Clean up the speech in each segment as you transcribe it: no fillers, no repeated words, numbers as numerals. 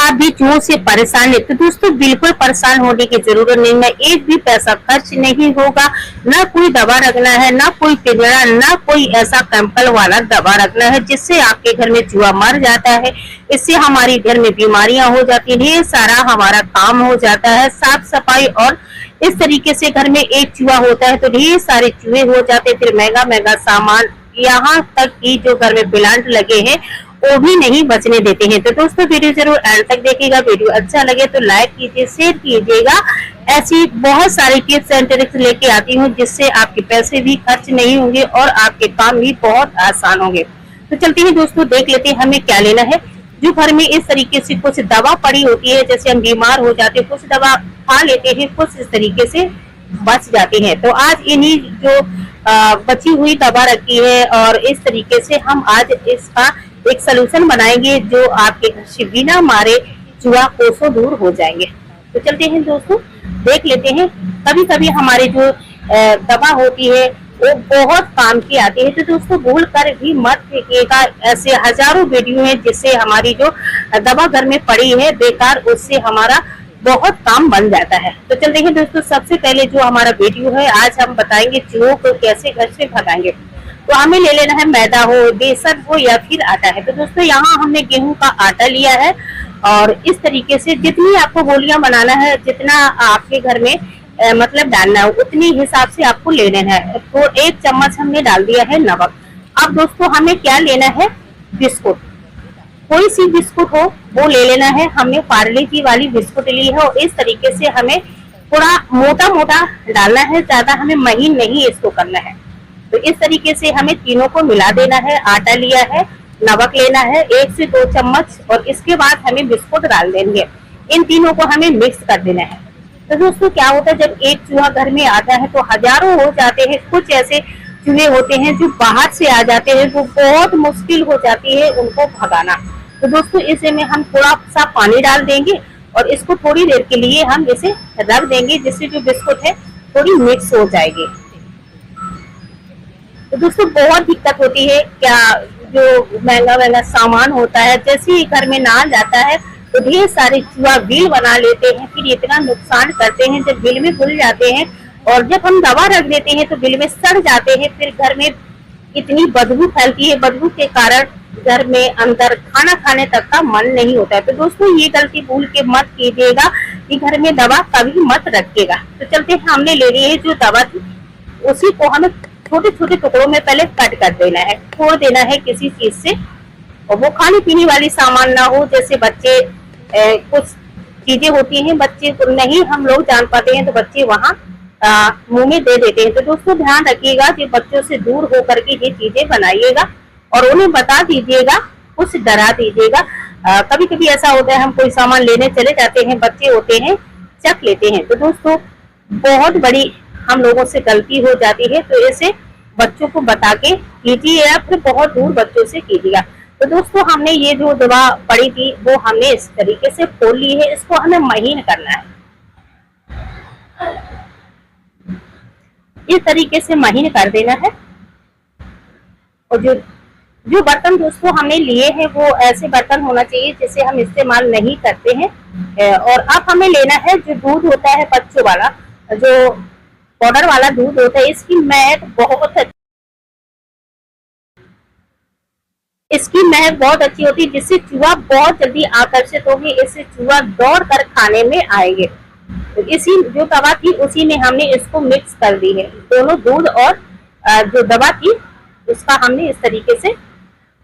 आप भी चूहों से परेशान है तो दोस्तों बिल्कुल परेशान होने की जरूरत नहीं है। एक भी पैसा खर्च नहीं होगा, ना कोई दवा रखना है, ना कोई पिंजरा, ना कोई ऐसा केमिकल वाला दवा रखना है जिससे आपके घर में चूहा मर जाता है। इससे हमारी घर में बीमारियां हो जाती है, ढेर सारा हमारा काम हो जाता है, साफ सफाई। और इस तरीके से घर में एक चूहा होता है तो ढेर सारे चूहे हो जाते हैं, फिर महंगा महंगा सामान, यहाँ तक कि जो घर में प्लांट लगे हैं वो भी नहीं बचने देते हैं। तो दोस्तों वीडियो जरूर एंड तक देखिएगा। वीडियो अच्छा लगे तो लाइक कीजिए, शेयर कीजिएगा। ऐसी बहुत सारी टिप्स एंड ट्रिक्स लेके आती हूँ जिससे आपके पैसे भी खर्च नहीं होंगे और आपके काम भी बहुत आसान होंगे। तो चलते हैं दोस्तों, देख लेते हैं हमें क्या लेना है। जो घर में इस तरीके से कुछ दवा पड़ी होती है, जैसे हम बीमार हो जाते हैं, कुछ दवा खा लेते हैं, कुछ इस तरीके से बच जाते हैं। तो आज इन्हीं जो बची हुई दवा रखी है और इस तरीके से हम आज इसका एक सलूशन बनाएंगे जो आपके घर से बिना मारे चूहा कोसों दूर हो जाएंगे। तो चलते हैं दोस्तों, देख लेते हैं। कभी कभी हमारे जो दवा होती है वो बहुत काम की आती है, तो दोस्तों भूल कर भी मत फेंकिएगा। ऐसे हजारों वीडियो हैं जिससे हमारी जो दवा घर में पड़ी है बेकार, उससे हमारा बहुत काम बन जाता है। तो चलते हैं दोस्तों, सबसे पहले जो हमारा वीडियो है आज हम बताएंगे चूहों को कैसे घर से भगाएंगे। तो हमें ले लेना है, मैदा हो, बेसन हो या फिर आटा है। तो दोस्तों यहाँ हमने गेहूं का आटा लिया है और इस तरीके से जितनी आपको गोलियां बनाना है, जितना आपके घर में मतलब डालना है उतनी हिसाब से आपको ले लेना है। तो 1 चम्मच हमने डाल दिया है नमक। अब दोस्तों हमें क्या लेना है, बिस्कुट, कोई सी बिस्कुट हो वो ले लेना है। हमने पार्ले जी वाली बिस्कुट ली है और इस तरीके से हमें थोड़ा मोटा मोटा डालना है, ज्यादा हमें महीन नहीं इसको करना है। तो इस तरीके से हमें तीनों को मिला देना है। आटा लिया है, नमक लेना है 1 से 2 चम्मच और इसके बाद हमें बिस्कुट डाल देंगे। इन तीनों को हमें मिक्स कर देना है। तो दोस्तों क्या होता है, जब एक चूहा घर में आता है तो हजारों हो जाते हैं। कुछ ऐसे चूहे होते हैं जो बाहर से आ जाते हैं, वो बहुत मुश्किल हो जाती है उनको भगाना। तो दोस्तों इसे में हम थोड़ा सा पानी डाल देंगे और इसको थोड़ी देर के लिए हम इसे रख देंगे, जिससे जो बिस्कुट है थोड़ी मिक्स हो जाएगी। तो दोस्तों बहुत दिक्कत होती है, क्या जो महंगा महंगा सामान होता है जैसे ही घर में ना जाता है तो ढेर सारे चूहा बिल बना लेते हैं, फिर इतना नुकसान करते हैं। जब बिल में घुल जाते हैं और जब हम दवा रख देते हैं तो बिल में सड़ जाते हैं, फिर घर में इतनी बदबू फैलती है। बदबू के कारण घर में अंदर खाना खाने तक का मन नहीं होता है। तो दोस्तों ये गलती भूल के मत कीजिएगा कि घर में दवा कभी मत रखिएगा। तो चलते हैं, हमने ले ली है जो दवा थी उसी को हमें छोटे छोटे टुकड़ों में पहले कट कर देना है, छोड़ देना है किसी चीज से। और वो खाने पीने वाली सामान ना हो, जैसे बच्चे कुछ चीजें होती हैं बच्चे को नहीं हम लोग जान पाते हैं तो बच्चे वहाँ मुंह में दे देते हैं। तो दोस्तों ध्यान रखिएगा कि बच्चों से दूर होकर के ये चीजें बनाइएगा और उन्हें बता दीजिएगा, कुछ डरा दीजिएगा। कभी कभी ऐसा होता है हम कोई सामान लेने चले जाते हैं, बच्चे होते हैं चख लेते हैं। तो दोस्तों बहुत बड़ी हम लोगों से गलती हो जाती है, तो इसे बच्चों को बता के कीजिए या फिर बहुत दूर बच्चों से कीजिएगा। तो दोस्तों हमने ये जो दवा पड़ी थी वो हमने इस तरीके से खोल ली है, इसको हमें महीन करना है। इस तरीके से महीन कर देना है। और जो बर्तन दोस्तों हमने लिए हैं वो ऐसे बर्तन होना चाहिए जिसे हम इस्तेमाल नहीं करते हैं। और अब हमें लेना है जो दूध होता है बच्चों वाला, जो पाउडर वाला दूध होता है, इसकी महक बहुत अच्छी होती है, जिससे चूहा बहुत जल्दी आकर्षित होगी, इससे चूहा दौड़ कर खाने में आएंगे। तो इसी जो दवा थी उसी में हमने इसको मिक्स कर दी है। दोनों दूध और जो दवा थी उसका हमने इस तरीके से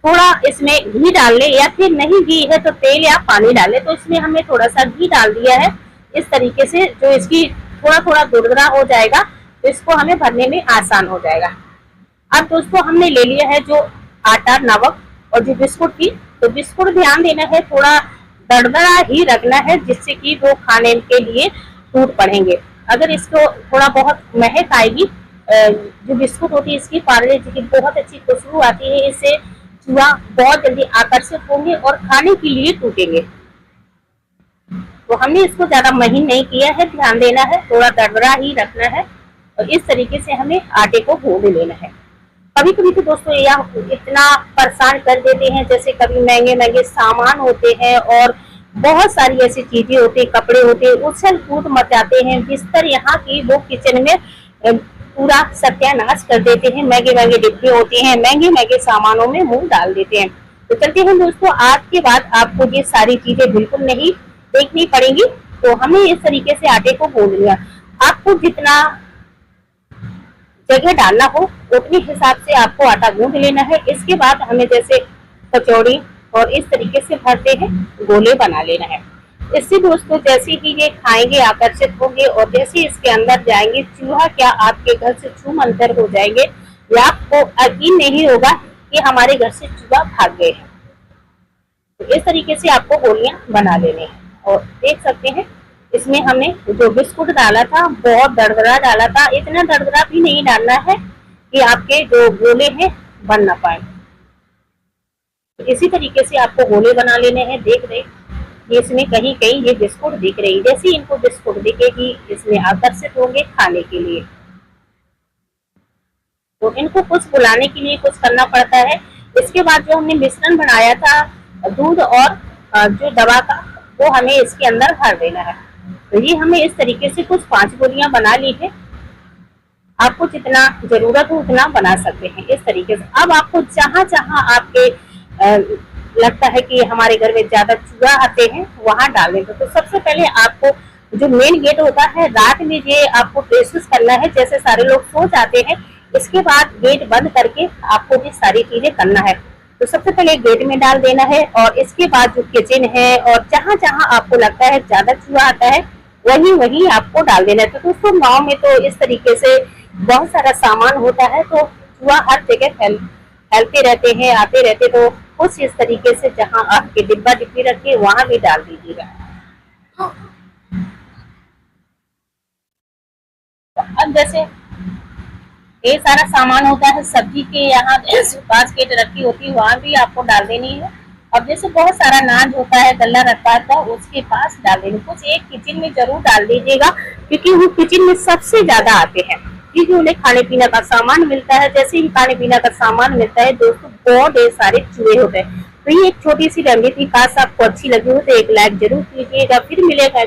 थोड़ा इसमें घी डाल ले, या फिर नहीं घी है तो तेल या पानी डाले। तो इसमें हमने थोड़ा सा घी डाल दिया है इस तरीके से, जो इसकी थोड़ा थोड़ा दुरदरा हो जाएगा तो इसको हमें भरने में आसान हो जाएगा। अब दोस्तों हमने ले लिया है जो आटा, नमक और जो बिस्कुट थी। तो बिस्कुट ध्यान देना है थोड़ा दरदरा ही रखना है, जिससे कि वो खाने के लिए टूट पड़ेंगे। अगर इसको थोड़ा बहुत महक आएगी, जो बिस्कुट होती है इसकी पार्ले जी की बहुत अच्छी खुशबू आती है, इससे चूहा बहुत जल्दी आकर्षित होंगे और खाने के लिए टूटेंगे। तो हमने इसको ज्यादा महीन नहीं किया है, ध्यान देना है, थोड़ा दरदरा ही रखना है। और इस तरीके से हमें आटे को गूंद लेना है। कभी कभी तो दोस्तों यह इतना परेशान कर देते हैं, जैसे कभी महंगे महंगे सामान होते हैं और बहुत सारी ऐसी चीजें होती है, कपड़े होते हैं, उछल कूद मचाते हैं। बिस्तर यहाँ की वो किचन में पूरा सत्यानाश कर देते हैं। महंगे महंगे डिब्बे होते हैं, महंगे महंगे सामानों में मुंह डाल देते हैं। तो चलते हैं दोस्तों, आज के बाद आपको ये सारी चीजें बिल्कुल नहीं देखनी पड़ेंगी। तो हमने इस तरीके से आटे को गूंद लिया। आपको जितना जगह डालना हो उतने हिसाब से आपको आटा गूंद लेना है। इसके बाद हमें जैसे कचौड़ी और इस तरीके से भरते हैं गोले बना लेना है। इससे दोस्तों जैसे ही ये खाएंगे आकर्षित होंगे और जैसे इसके अंदर जाएंगे चूहा क्या आपके घर से छूम अंतर हो जाएंगे या आपको यकीन नहीं होगा कि हमारे घर से चूहा भाग गए हैं। तो इस तरीके से आपको गोलियां बना लेने हैं। और देख सकते हैं इसमें हमने जो बिस्कुट डाला था बहुत दरदरा डाला था। इतना दरदरा भी नहीं डालना है कि आपके जो गोले हैं बन ना पाए। तो इसी तरीके से आपको गोले बना लेने हैं। देख रहे ये इसमें कहीं कहीं ये बिस्कुट दिख रही, जैसे इनको बिस्कुट दिखेगी इसमें आकर्षित होंगे खाने के लिए। तो इनको कुछ बुलाने के लिए कुछ करना पड़ता है। इसके बाद जो हमने मिश्रण बनाया था दूध और जो दवा का, वो हमें इसके अंदर भर देना है। तो ये हमें इस तरीके से कुछ 5 गोलियां बना ली है। आपको जितना जरूरत हो उतना बना सकते हैं इस तरीके से। अब आपको जहां जहां आपके लगता है कि हमारे घर में ज्यादा चूहा आते हैं वहां डाल दें। तो सबसे पहले आपको जो मेन गेट होता है रात में ये आपको प्रेस करना है, जैसे सारे लोग सो जाते हैं। इसके बाद गेट बंद करके आपको ये सारी चीजें करना है। तो सबसे पहले गेट में डाल देना है और इसके बाद जो किचन है और जहां जहां आपको लगता है ज्यादा चूहा आता है वही वही आपको डाल देना है। तो दोस्तों गाँव में तो इस तरीके से बहुत सारा सामान होता है तो चूहा हर जगह फैलते रहते हैं, आते रहते। तो कुछ इस तरीके से जहां आपके डिब्बा डिब्बी रखे वहां भी डाल दीजिएगा। तो अब जैसे ये सारा सामान होता है सब्जी के यहाँ बास्केट रखी होती है वहां भी आपको डाल देनी है। और जैसे बहुत सारा अनाज होता है गल्ला रखा था उसके पास डाल देनी। कुछ एक किचन में जरूर डाल दीजिएगा क्योंकि वो किचन में सबसे ज्यादा आते हैं, क्योंकि उन्हें खाने पीने का सामान मिलता है। जैसे ही खाने पीने का सामान मिलता है दोस्तों बहुत ढेर सारे चूहे होते हैं। तो ये एक छोटी सी रेमेडी थी, काश आपको अच्छी लगी हो तो एक लाइक जरूर कीजिएगा। फिर मिलेगा